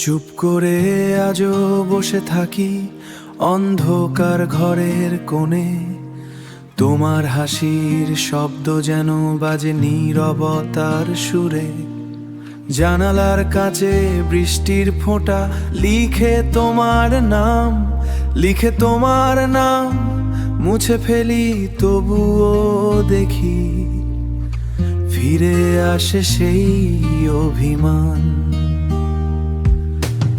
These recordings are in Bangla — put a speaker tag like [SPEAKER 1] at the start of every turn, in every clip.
[SPEAKER 1] চুপ করে আজও বসে থাকি অন্ধকার ঘরের কোণে, তোমার হাসির শব্দ যেন বাজে নীরবতার সুরে। জানালার কাছে বৃষ্টির ফোঁটা লিখে তোমার নাম, লিখে তোমার নাম মুছে ফেলি, তবুও দেখি ফিরে আসে সেই অভিমান।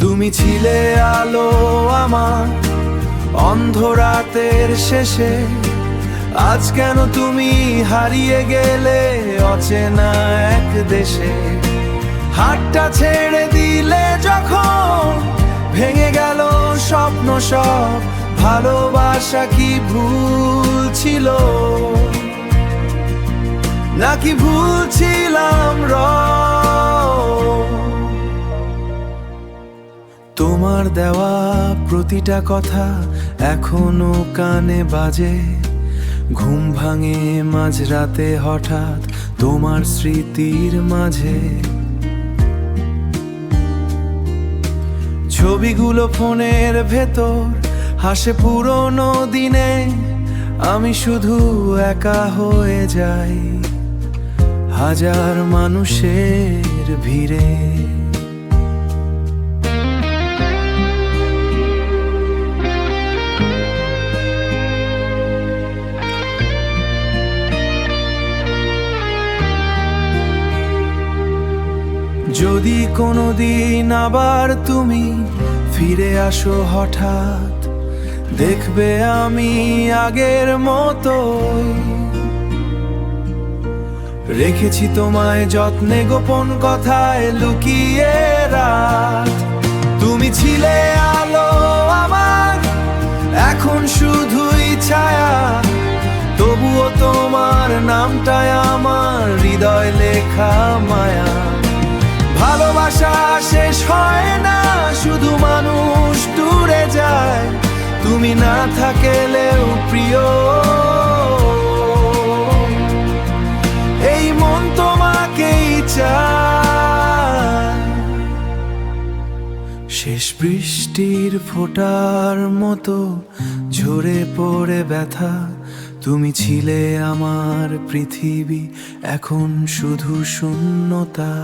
[SPEAKER 1] তুমি ছিলে আলো আমার অন্ধরাতের শেষে, আজ কেন তুমি হারিয়ে গেলে অচেনা এক দেশে। হাতটা ছেড়ে দিলে যখন ভেঙে গেল স্বপ্ন সব, ভালোবাসা কি ভুল ছিল নাকি ভুল ছিলাম তোমার দেওয়া প্রতিটা কথা এখনো কানে বাজে। ঘুম ভাঙে মাঝরাতে হঠাৎ তোমার স্মৃতির মাঝে। ছবিগুলো ফোনের ভেতর হাসে পুরনো দিনে, আমি শুধু একা হয়ে যাই হাজার মানুষের ভিড়ে। যদি কোনোদিন আবার তুমি ফিরে আসো হঠাৎ, দেখবে আমি আগের মতোই রেখেছি তোমায় যত্নে গোপন কথায় লুকিয়ে রাত। তুমি ছিলে আলো আমার, এখন শুধুই ছায়া, তবুও তোমার নামটাই আমার হৃদয় লেখা মায়া। ভালোবাসা শেষ হয় না, শুধু মানুষ দূরে যায়, তুমি না থাকলেও প্রিয় এই মন তোমাকেই চায়। শেষ বৃষ্টির ফোঁটার মতো ঝরে পড়ে ব্যথা, তুমি ছিলে আমার পৃথিবী, এখন শুধু শূন্যতা।